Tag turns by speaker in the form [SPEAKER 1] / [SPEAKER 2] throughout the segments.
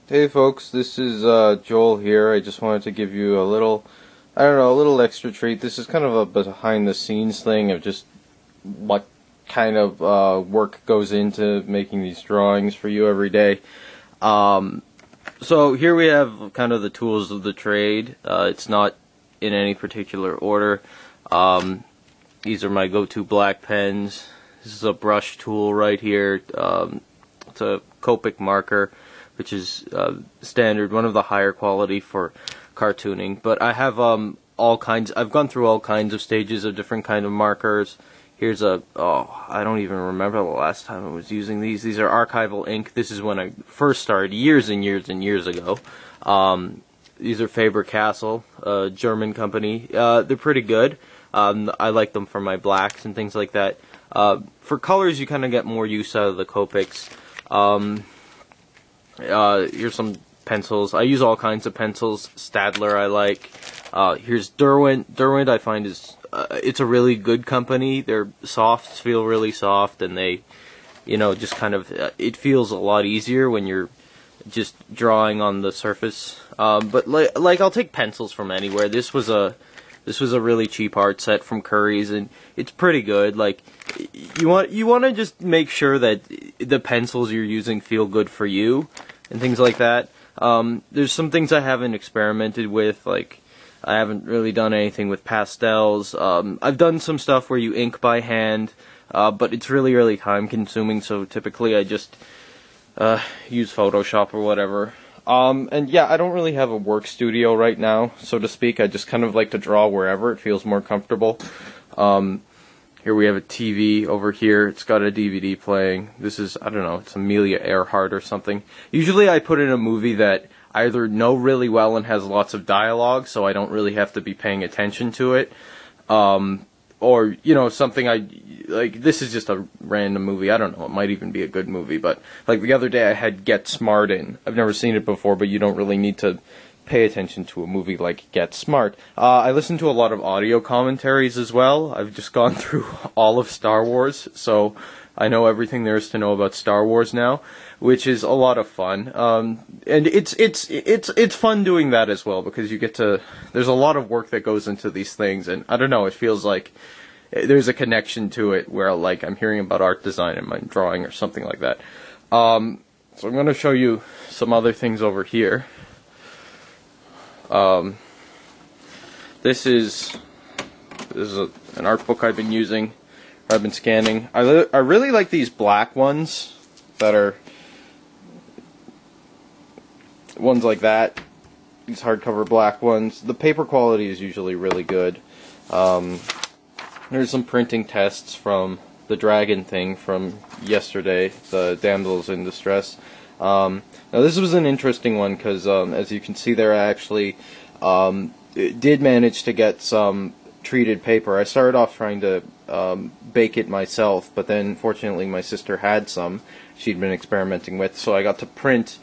[SPEAKER 1] Hey folks, this is Joel here. I just wanted to give you a little, a little extra treat. This is kind of a behind the scenes thing of just what kind of work goes into making these drawings for you every day. So here we have kind of the tools of the trade. It's not in any particular order. These are my go-to black pens. This is a brush tool right here. It's a Copic marker, which is standard, one of the higher quality for cartooning. But I have all kinds. I've gone through all kinds of stages of different kind of markers. Here's I don't even remember the last time I was using these. These are archival ink. This is when I first started, years and years and years ago. These are Faber-Castell, a German company. They're pretty good. I like them for my blacks and things like that. For colors, you kind of get more use out of the Copics. Here's some pencils. I use all kinds of pencils. Stadler I like. Here's Derwent. Derwent I find is it's a really good company. Their softs feel really soft, and they, just kind of it feels a lot easier when you're just drawing on the surface. But like I'll take pencils from anywhere. This was a really cheap art set from Curry's, and it's pretty good. Like you want to just make sure that the pencils you're using feel good for you and things like that. There's some things I haven't experimented with, like I haven't really done anything with pastels. I've done some stuff where you ink by hand, but it's really time consuming, so typically I just use Photoshop or whatever. And yeah, I don't really have a work studio right now, so to speak. I just kind of like to draw wherever it feels more comfortable. Here we have a TV over here. It's got a DVD playing. This is, I don't know, it's Amelia Earhart or something. Usually I put in a movie that I either know really well and has lots of dialogue, so I don't really have to be paying attention to it. Or, something like, this is just a random movie. I don't know, it might even be a good movie, but, like, the other day I had Get Smart in. I've never seen it before, but you don't really need to pay attention to a movie like Get Smart. I listen to a lot of audio commentaries as well. I've just gone through all of Star Wars, so I know everything there is to know about Star Wars now, which is a lot of fun. And it's fun doing that as well, because you get to, there's a lot of work that goes into these things, and I don't know, it feels like there's a connection to it where, like, I'm hearing about art design in my drawing or something like that. So I'm going to show you some other things over here. This is an art book I've been using. I've been scanning. I really like these black ones that are ones like that. These hardcover black ones. The paper quality is usually really good. There's some printing tests from the dragon thing from yesterday, the damsels in distress. Now this was an interesting one because as you can see there, I actually did manage to get some treated paper. I started off trying to bake it myself, but then fortunately my sister had some she'd been experimenting with, so I got to print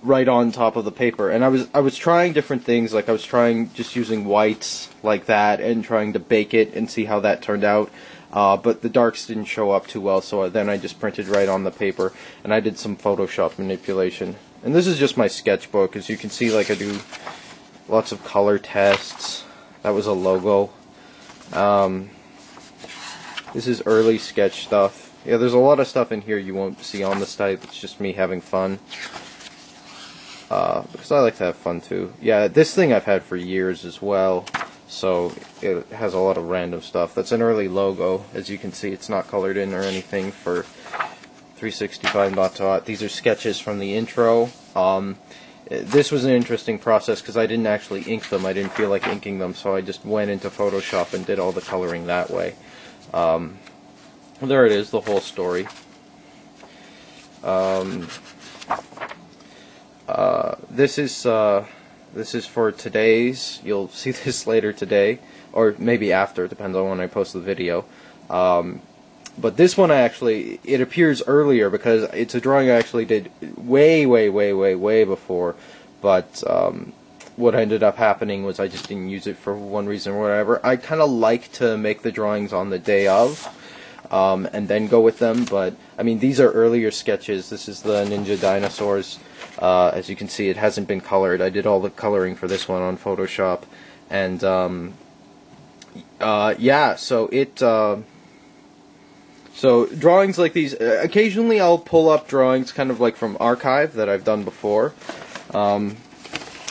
[SPEAKER 1] right on top of the paper. And I was trying different things, like I was trying just using whites like that and trying to bake it and see how that turned out. But the darks didn't show up too well, so then I just printed right on the paper, and I did some Photoshop manipulation. And this is just my sketchbook. As you can see, like, I do lots of color tests. That was a logo. This is early sketch stuff. Yeah, there's a lot of stuff in here you won't see on this type. It's just me having fun. Because I like to have fun too. Yeah, this thing I've had for years as well. So it has a lot of random stuff. That's an early logo. As you can see, it's not colored in or anything for 365. These are sketches from the intro. This was an interesting process because I didn't actually ink them. I didn't feel like inking them, so I just went into Photoshop and did all the coloring that way. There it is, the whole story. This is for today's. You'll see this later today, or maybe after, depends on when I post the video. But this one it appears earlier because it's a drawing I actually did way before. But what ended up happening was I just didn't use it for one reason or whatever. I kind of like to make the drawings on the day of. and then go with them. But I mean, these are earlier sketches. This is the Ninja Dinosaurs. As you can see, it hasn't been colored. I did all the coloring for this one on Photoshop, and yeah, so drawings like these, occasionally I'll pull up drawings kind of like from archive that I've done before. And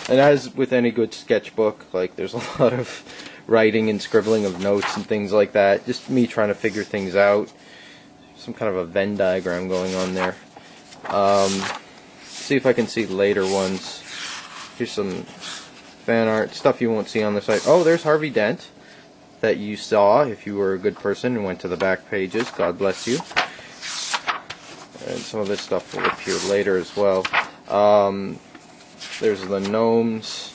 [SPEAKER 1] as with any good sketchbook, like there's a lot of writing and scribbling of notes and things like that. Just me trying to figure things out. Some kind of a Venn diagram going on there. See if I can see later ones. Here's some fan art, stuff you won't see on the site. Oh, there's Harvey Dent, that you saw if you were a good person and went to the back pages. God bless you. And some of this stuff will appear later as well. There's the gnomes.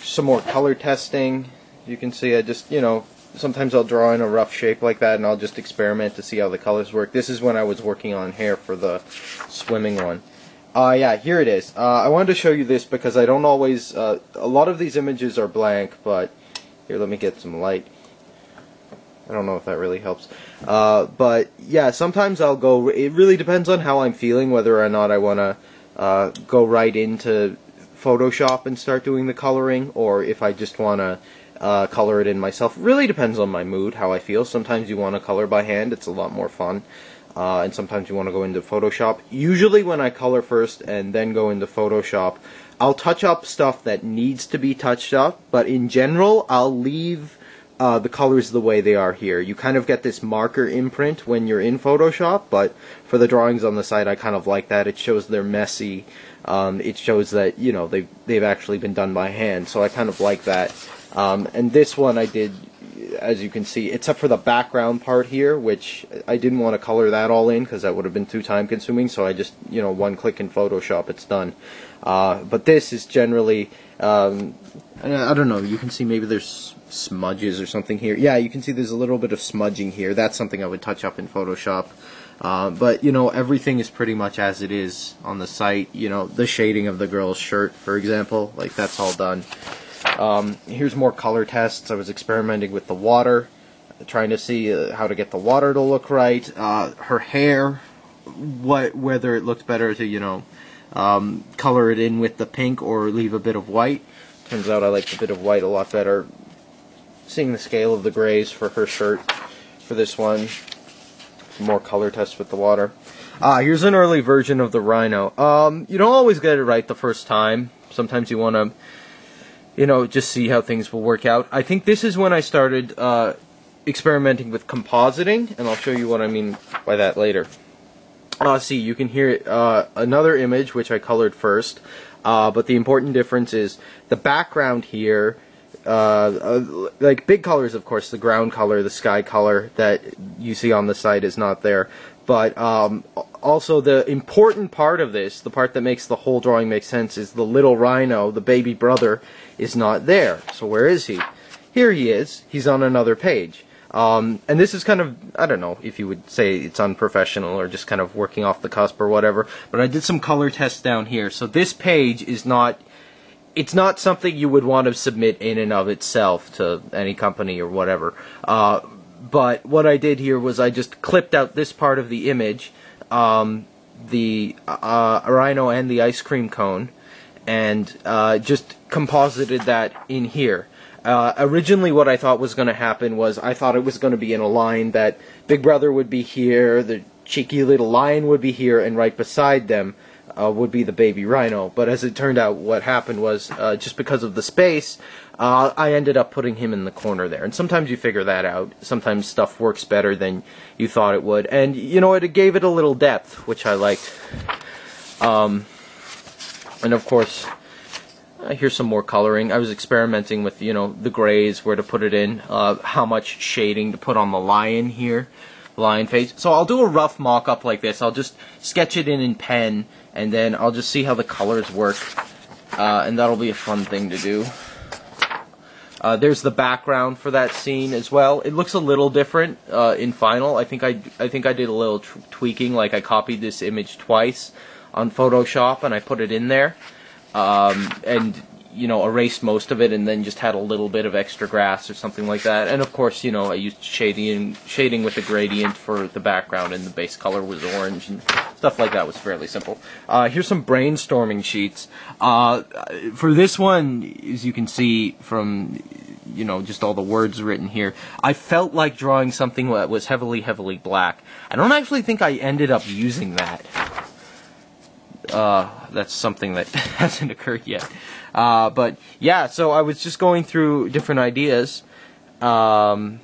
[SPEAKER 1] Some more color testing. You can see I just, sometimes I'll draw in a rough shape like that and I'll just experiment to see how the colors work. This is when I was working on hair for the swimming one. Yeah, here it is. I wanted to show you this because I don't always, a lot of these images are blank, but here, let me get some light. I don't know if that really helps. But yeah, sometimes I'll go, it really depends on how I'm feeling, whether or not I want to go right into Photoshop and start doing the coloring, or if I just want to color it in myself. It really depends on my mood, how I feel. Sometimes you want to color by hand, it's a lot more fun. And sometimes you want to go into Photoshop. Usually when I color first and then go into Photoshop, I'll touch up stuff that needs to be touched up, but in general, I'll leave the colors the way they are here. You kind of get this marker imprint when you're in Photoshop, but for the drawings on the side, I kind of like that. It shows they're messy. It shows that, they've actually been done by hand, so I kind of like that. And this one I did, as you can see, except for the background part here, which I didn't want to color that all in because that would have been too time consuming, so I just, one click in Photoshop, it's done. But this is generally, I don't know, you can see maybe there's smudges or something here. Yeah, you can see there's a little bit of smudging here. That's something I would touch up in Photoshop. But, everything is pretty much as it is on the site. The shading of the girl's shirt, for example, like that's all done. Here's more color tests. I was experimenting with the water, trying to see how to get the water to look right. Her hair, whether it looked better to, color it in with the pink or leave a bit of white. Turns out I like the bit of white a lot better. Seeing the scale of the grays for her shirt for this one. Some more color tests with the water. Here's an early version of the rhino. You don't always get it right the first time. Sometimes you want to, just see how things will work out. I think this is when I started experimenting with compositing, and I'll show you what I mean by that later. See, you can hear it, another image which I colored first, but the important difference is the background here. Like big colors, of course, the ground color, the sky color that you see on the site is not there. But also the important part of this, the part that makes the whole drawing make sense, is the little rhino, the baby brother, is not there. So where is he? Here he is. He's on another page. And this is kind of, I don't know if you would say it's unprofessional or just kind of working off the cusp or whatever, but I did some color tests down here. So this page is not... It's not something you would want to submit in and of itself to any company or whatever. But what I did here was I just clipped out this part of the image, the rhino and the ice cream cone, and just composited that in here. Originally what I thought was going to happen was I thought it was going to be in a line that Big Brother would be here, the cheeky little lion would be here, and right beside them would be the baby rhino. But as it turned out, what happened was, just because of the space, I ended up putting him in the corner there. And sometimes you figure that out. Sometimes stuff works better than you thought it would. And, it gave it a little depth, which I liked. And of course, here's some more coloring. I was experimenting with, the grays, where to put it in, how much shading to put on the lion here. Lion face. So I'll do a rough mock-up like this. I'll just sketch it in pen, and then I'll just see how the colors work, and that'll be a fun thing to do. There's the background for that scene as well. It looks a little different in final. I think I did a little tweaking, like I copied this image twice on Photoshop and I put it in there. And you know, erased most of it and then just had a little bit of extra grass or something like that. And of course, you know, I used shading with the gradient for the background, and the base color was orange, and stuff like that was fairly simple. Here's some brainstorming sheets. For this one, as you can see from, you know, just all the words written here, I felt like drawing something that was heavily black. I don't actually think I ended up using that. That's something that hasn't occurred yet. But yeah, so I was just going through different ideas, this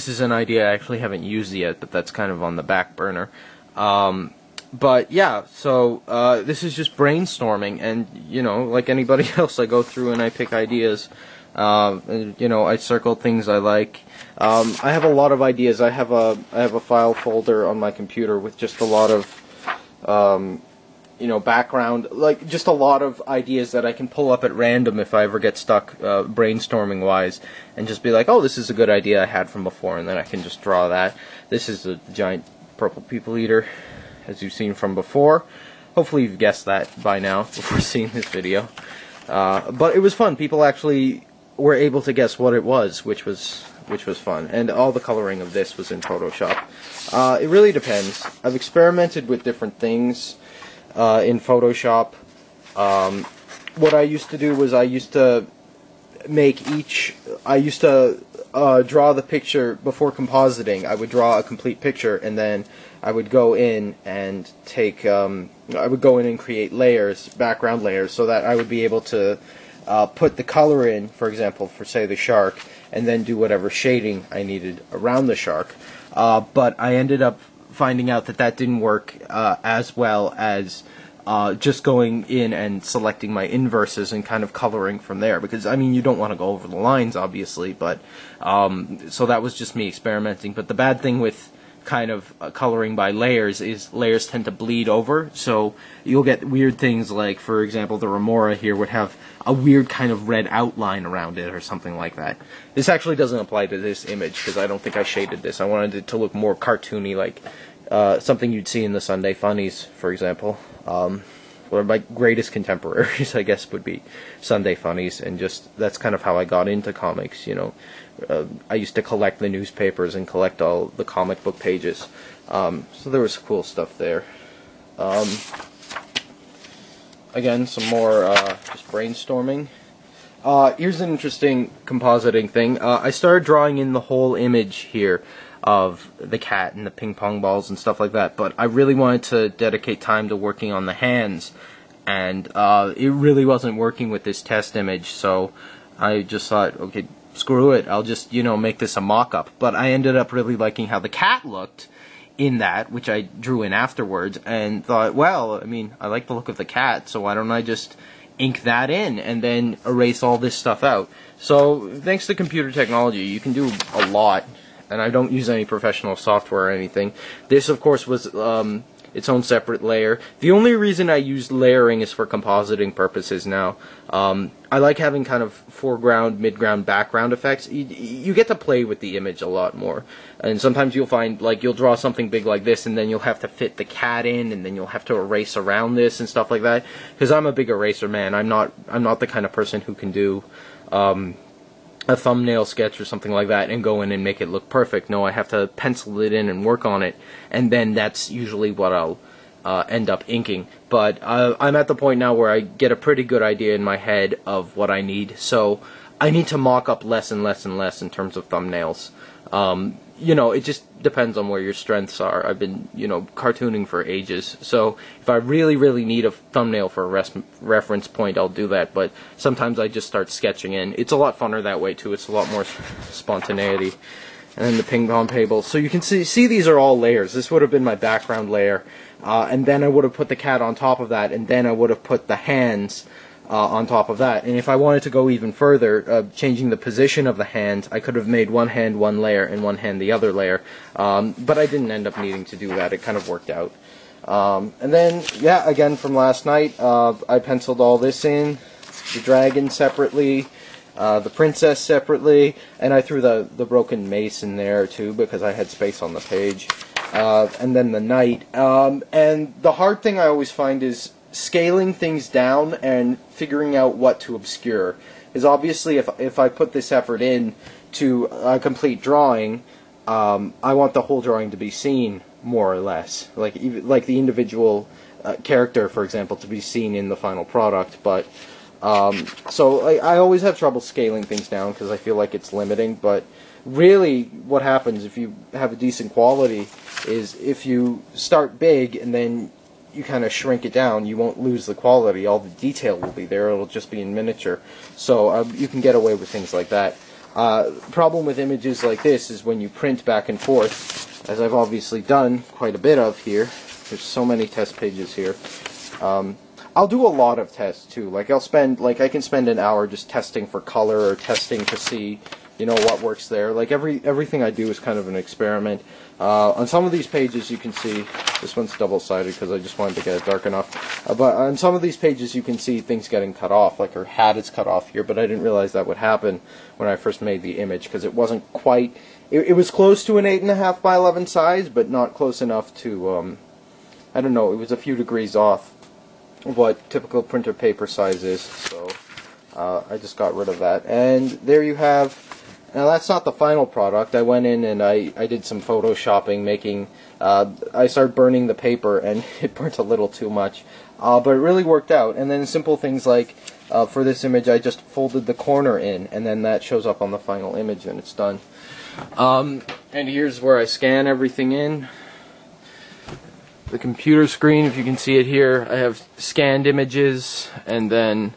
[SPEAKER 1] is an idea I actually haven't used yet, but that's kind of on the back burner. But yeah, so this is just brainstorming, and you know, like anybody else, I go through and I pick ideas. And, you know, I circle things I like. I have a lot of ideas. I have a file folder on my computer with just a lot of you know, background, like just a lot of ideas that I can pull up at random if I ever get stuck brainstorming wise, and just be like, oh, this is a good idea I had from before, and then I can just draw that. This is a giant purple people eater, as you've seen from before. Hopefully you've guessed that by now before seeing this video. But it was fun. People actually were able to guess what it was, which was fun. And all the coloring of this was in Photoshop. It really depends. I've experimented with different things in Photoshop. What I used to do was I used to draw the picture before compositing. I would draw a complete picture, and then I would go in and create layers, background layers, so that I would be able to put the color in, for example, for say the shark, and then do whatever shading I needed around the shark. But I ended up finding out that that didn't work as well as just going in and selecting my inverses and kind of coloring from there, because I mean, you don't want to go over the lines, obviously, but so that was just me experimenting. But the bad thing with kind of coloring by layers is layers tend to bleed over, so you'll get weird things like, for example, the remora here would have a weird kind of red outline around it or something like that. This actually doesn't apply to this image because I don't think I shaded this. I wanted it to look more cartoony, like something you'd see in the Sunday Funnies, for example. One of my greatest contemporaries, I guess, would be Sunday Funnies, and just that's kind of how I got into comics, you know. I used to collect the newspapers and collect all the comic book pages, so there was cool stuff there. Again, some more just brainstorming. Here's an interesting compositing thing. I started drawing in the whole image here of the cat and the ping pong balls and stuff like that, but I really wanted to dedicate time to working on the hands, and it really wasn't working with this test image, so I just thought, okay, screw it, I'll just, you know, make this a mock-up. But I ended up really liking how the cat looked in that, which I drew in afterwards, and thought, well, I mean, I like the look of the cat, so why don't I just ink that in and then erase all this stuff out. So thanks to computer technology, you can do a lot, and I don't use any professional software or anything. This, of course, was its own separate layer. The only reason I use layering is for compositing purposes now. I like having kind of foreground, midground, background effects. You get to play with the image a lot more. And sometimes you'll find, like, you'll draw something big like this, and then you'll have to fit the cat in, and then you'll have to erase around this and stuff like that. Because I'm a big eraser man. I'm not the kind of person who can do a thumbnail sketch or something like that and go in and make it look perfect. No, I have to pencil it in and work on it, and then that's usually what I'll end up inking. But I'm at the point now where I get a pretty good idea in my head of what I need, so I need to mock up less and less and less in terms of thumbnails. You know, it just depends on where your strengths are. I've been, you know, cartooning for ages, so if I really, really need a thumbnail for a reference point, I'll do that, but sometimes I just start sketching in. It's a lot funner that way, too. It's a lot more spontaneity. And then the ping pong table. So you can see these are all layers. This would have been my background layer, and then I would have put the cat on top of that, and then I would have put the hands on top of that. And if I wanted to go even further, changing the position of the hand, I could have made one hand one layer and one hand the other layer, but I didn't end up needing to do that. It kind of worked out. And then, yeah, again from last night, I penciled all this in, the dragon separately, the princess separately, and I threw the broken mace in there too because I had space on the page. and then the night. And the hard thing I always find is scaling things down and figuring out what to obscure. Because obviously if I put this effort in to a complete drawing, I want the whole drawing to be seen, more or less. Like the individual character, for example, to be seen in the final product. But so I always have trouble scaling things down because I feel like it's limiting. But really, what happens if you have a decent quality is if you start big and then you kind of shrink it down, you won't lose the quality. All the detail will be there. It'll just be in miniature. So you can get away with things like that. Problem with images like this is when you print back and forth, as I've obviously done quite a bit of here. There's so many test pages here. I'll do a lot of tests too. Like I can spend an hour just testing for color or testing to see, you know, what works there. Like everything I do is kind of an experiment. On some of these pages you can see, this one's double-sided because I just wanted to get it dark enough. But on some of these pages you can see things getting cut off, like her hat is cut off here, but I didn't realize that would happen when I first made the image because it wasn't quite, it was close to an 8.5 by 11 size, but not close enough to, I don't know, it was a few degrees off what typical printer paper size is, so I just got rid of that. And there you have, now that's not the final product. I went in and I did some photoshopping, making, I started burning the paper and it burnt a little too much, but it really worked out. And then simple things like, for this image I just folded the corner in and then that shows up on the final image and it's done. And here's where I scan everything in. The computer screen, if you can see it here, I have scanned images, and then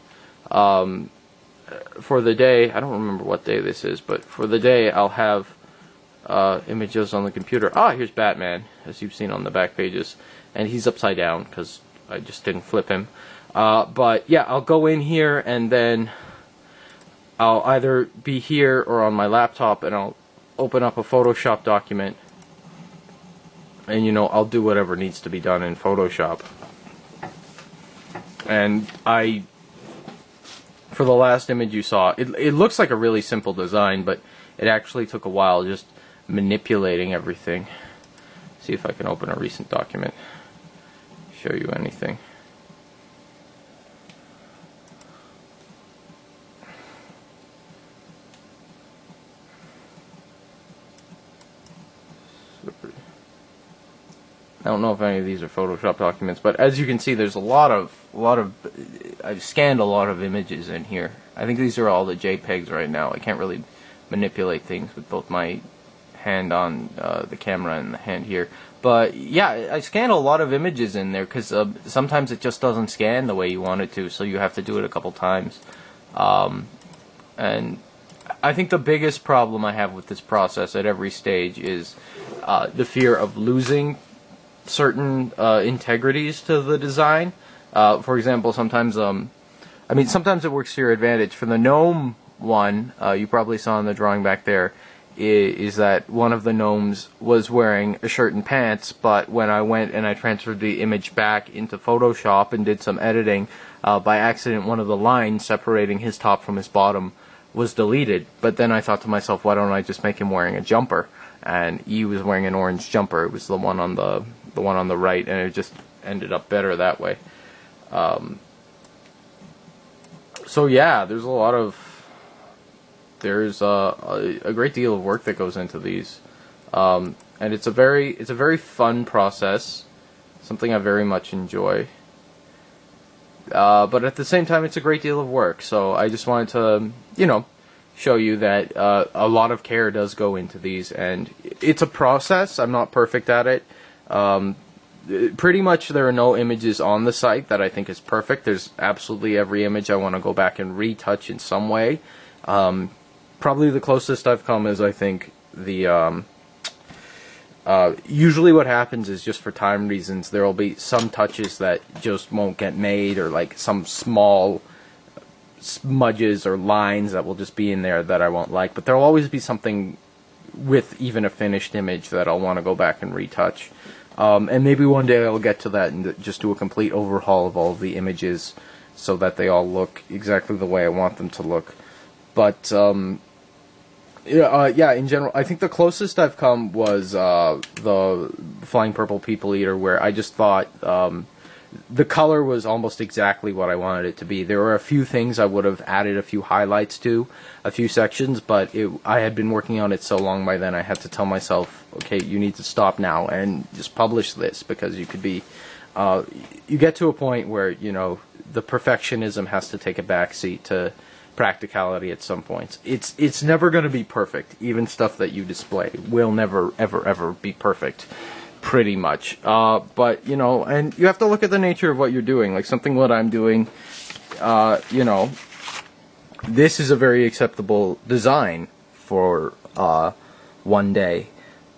[SPEAKER 1] for the day, I don't remember what day this is, but for the day I'll have images on the computer. Here's Batman, as you've seen on the back pages, and he's upside down because I just didn't flip him. But yeah, I'll go in here and then I'll either be here or on my laptop and I'll open up a Photoshop document. And, you know, I'll do whatever needs to be done in Photoshop. And for the last image you saw, it looks like a really simple design, but it actually took a while just manipulating everything. See if I can open a recent document, show you anything. I don't know if any of these are Photoshop documents, but as you can see, there's a lot of I've scanned a lot of images in here. I think these are all the JPEGs right now. I can't really manipulate things with both my hand on the camera and the hand here. But yeah, I scanned a lot of images in there because sometimes it just doesn't scan the way you want it to, so you have to do it a couple times. And I think the biggest problem I have with this process at every stage is the fear of losing certain integrities to the design. For example, sometimes sometimes it works to your advantage. For the gnome one, you probably saw in the drawing back there, is that one of the gnomes was wearing a shirt and pants, but when I went and I transferred the image back into Photoshop and did some editing, by accident one of the lines separating his top from his bottom was deleted. But then I thought to myself, why don't I just make him wearing a jumper? And he was wearing an orange jumper. It was the one on the right, and it just ended up better that way. So yeah, there's a great deal of work that goes into these, and it's a very fun process, something I very much enjoy. But at the same time, it's a great deal of work. So I just wanted to, show you that a lot of care does go into these, and it's a process. I'm not perfect at it. Pretty much there are no images on the site that I think is perfect. There's absolutely every image I want to go back and retouch in some way. Probably the closest I've come is, I think, the usually what happens is, just for time reasons, there will be some touches that just won't get made, or like some small smudges or lines that will just be in there that I won't like. But there will always be something with even a finished image that I'll want to go back and retouch. And maybe one day I'll get to that and just do a complete overhaul of all of the images so that they all look exactly the way I want them to look. But Yeah, in general, I think the closest I've come was the Flying Purple People Eater, where I just thought the color was almost exactly what I wanted it to be. There were a few things I would have added a few highlights to, a few sections, but I had been working on it so long by then I had to tell myself, okay, you need to stop now and just publish this, because you could be, you get to a point where, the perfectionism has to take a backseat to practicality at some points. It's never going to be perfect. Even stuff that you display will never, ever be perfect. Pretty much. But, and you have to look at the nature of what you're doing. Like something what I'm doing, this is a very acceptable design for one day.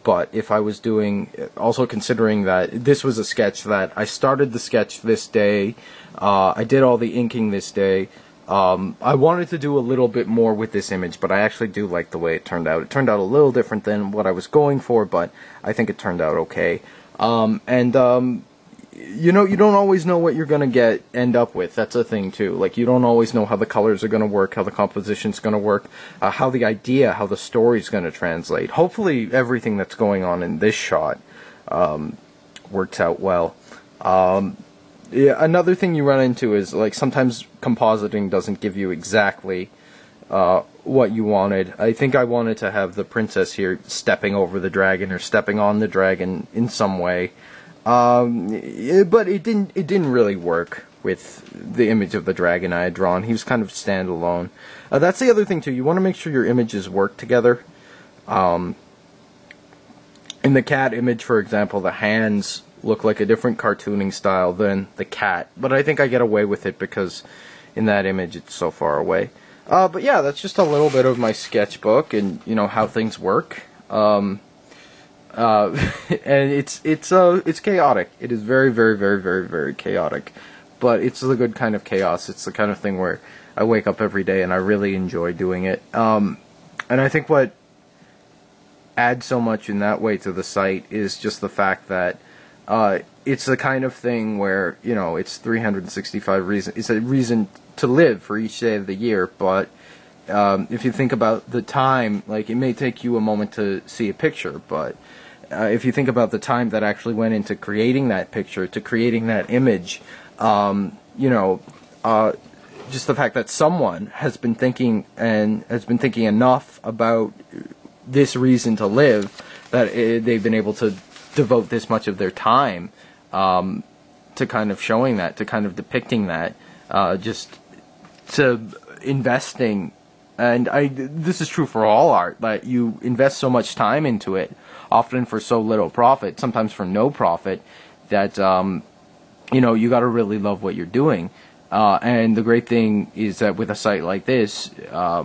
[SPEAKER 1] But if I was doing, also considering that this was a sketch that I started the sketch this day, I did all the inking this day, I wanted to do a little bit more with this image, but I actually do like the way it turned out. It turned out a little different than what I was going for, but I think it turned out okay. You don't always know what you're going to end up with. That's a thing, too. Like, you don't always know how the colors are going to work, how the composition's going to work, how the story's going to translate. Hopefully, everything that's going on in this shot works out well. Yeah, another thing you run into is, like, sometimes compositing doesn't give you exactly what you wanted. I think I wanted to have the princess here stepping over the dragon or stepping on the dragon in some way. But it didn't really work with the image of the dragon I had drawn. He was kind of standalone. That's the other thing, too. You want to make sure your images work together. In the cat image, for example, the hands look like a different cartooning style than the cat, but I think I get away with it because in that image it's so far away. But yeah, that's just a little bit of my sketchbook and how things work. And it's chaotic. It is very, very, very, very, very chaotic, but it's the good kind of chaos. It's the kind of thing where I wake up every day and I really enjoy doing it. And I think what adds so much in that way to the site is just the fact that it's the kind of thing where, it's 365 reasons. It's a reason to live for each day of the year, but if you think about the time, like, it may take you a moment to see a picture, but if you think about the time that actually went into creating that picture, to creating that image, just the fact that someone has been thinking enough about this reason to live that they've been able to devote this much of their time to kind of showing that, to kind of depicting that, just to investing. And this is true for all art, that you invest so much time into it, often for so little profit, sometimes for no profit, that you got to really love what you're doing. And the great thing is that with a site like this, I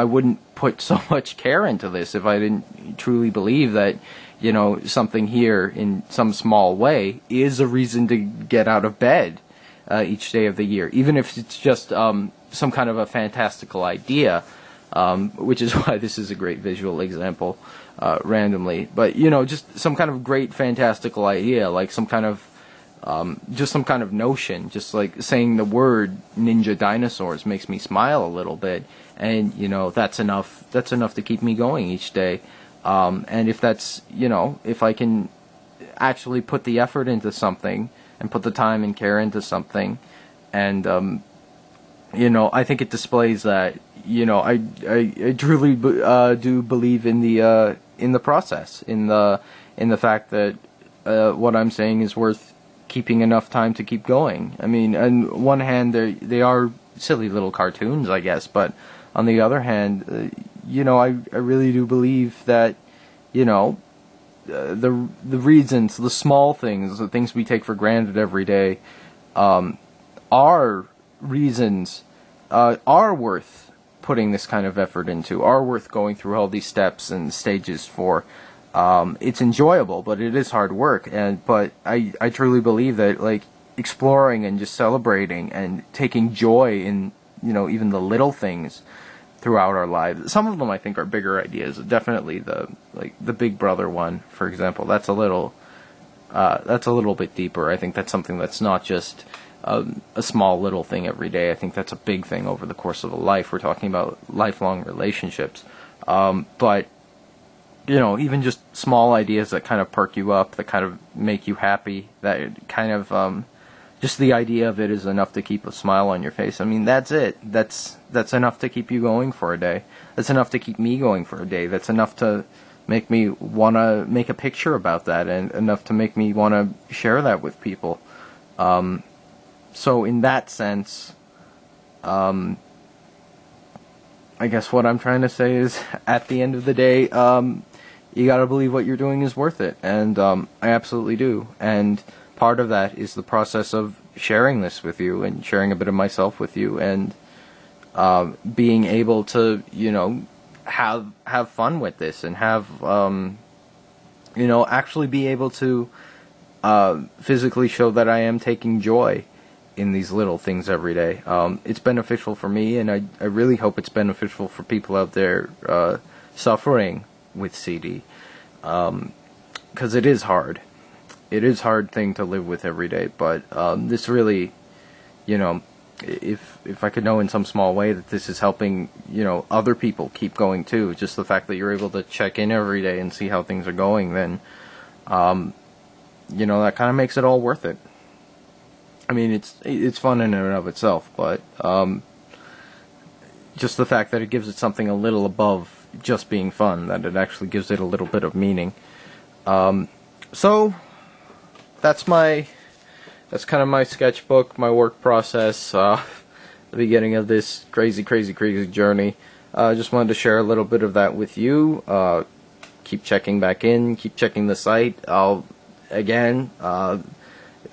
[SPEAKER 1] wouldn't put so much care into this if I didn't truly believe that something here in some small way is a reason to get out of bed each day of the year, even if it's just some kind of a fantastical idea, which is why this is a great visual example randomly. But, just some kind of great fantastical idea, like some kind of notion, just like saying the word ninja dinosaurs makes me smile a little bit, and, that's enough to keep me going each day. And if that's, if I can actually put the effort into something and put the time and care into something, and, I think it displays that, I truly do believe in the process, in the fact that what I'm saying is worth keeping enough time to keep going. I mean, on one hand, they are silly little cartoons, I guess, but on the other hand, I really do believe that, the reasons, the small things, the things we take for granted every day, are reasons, are worth putting this kind of effort into, are worth going through all these steps and stages for. It's enjoyable, but it is hard work, but I truly believe that, like, exploring and just celebrating and taking joy in, even the little things throughout our lives. Some of them I think are bigger ideas. Definitely the Big Brother one, for example. That's a little bit deeper. I think that's something that's not just a small little thing every day. I think that's a big thing over the course of a life. We're talking about lifelong relationships. But, even just small ideas that kind of perk you up, that kind of make you happy, that kind of, just the idea of it is enough to keep a smile on your face. I mean, that's it. That's enough to keep you going for a day. That's enough to keep me going for a day. That's enough to make me want to make a picture about that, and enough to make me want to share that with people. So in that sense, I guess what I'm trying to say is, at the end of the day, you gotta believe what you're doing is worth it, and I absolutely do. And part of that is the process of sharing this with you, and sharing a bit of myself with you, and being able to, have fun with this, and have, actually be able to physically show that I am taking joy in these little things every day. It's beneficial for me, and I really hope it's beneficial for people out there suffering with CD, because it is hard. It is a hard thing to live with every day, but this really, if I could know in some small way that this is helping, other people keep going too, just the fact that you're able to check in every day and see how things are going, then, that kind of makes it all worth it. I mean, it's fun in and of itself, but just the fact that it gives it something a little above just being fun, that it actually gives it a little bit of meaning. So that's kind of my sketchbook, my work process, the beginning of this crazy journey. I just wanted to share a little bit of that with you. Keep checking back in, keep checking the site.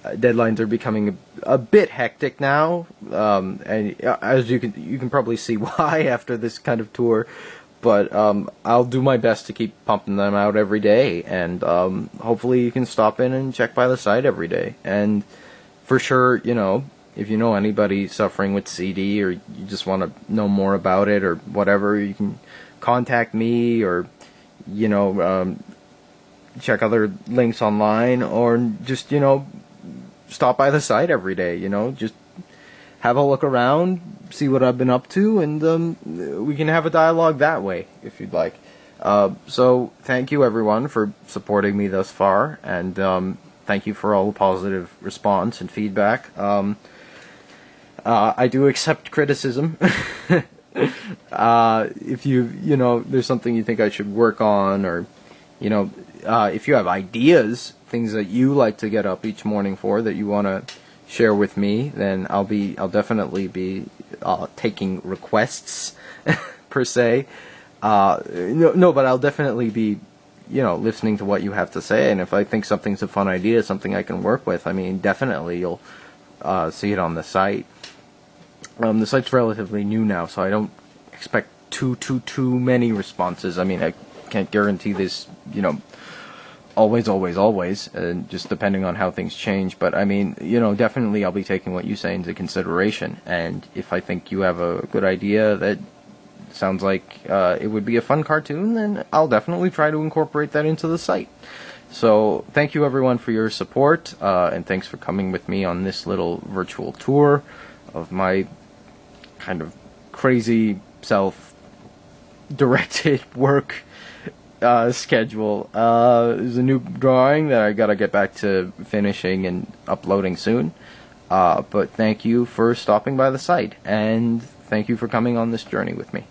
[SPEAKER 1] Deadlines are becoming a bit hectic now, and as you can probably see why after this kind of tour. But I'll do my best to keep pumping them out every day, and hopefully you can stop in and check by the site every day. And for sure, if you know anybody suffering with CD, or you just want to know more about it or whatever, you can contact me, or check other links online, or just stop by the site every day. Just have a look around, see what I've been up to, and we can have a dialogue that way if you'd like. So thank you everyone for supporting me thus far, and thank you for all the positive response and feedback. I do accept criticism. If there's something you think I should work on, or if you have ideas, things that you like to get up each morning for, that you want to share with me, then I'll definitely be taking requests per se. But I'll definitely be listening to what you have to say, and if I think something's a fun idea, something I can work with, I mean, definitely you'll see it on the site. The site's relatively new now, so I don't expect too many responses. I mean, I can't guarantee this, always, and just depending on how things change. But I mean, definitely I'll be taking what you say into consideration, and if I think you have a good idea that sounds like it would be a fun cartoon, then I'll definitely try to incorporate that into the site. So thank you everyone for your support, and thanks for coming with me on this little virtual tour of my kind of crazy self-directed work schedule. There's a new drawing that I gotta get back to finishing and uploading soon. But thank you for stopping by the site, and thank you for coming on this journey with me.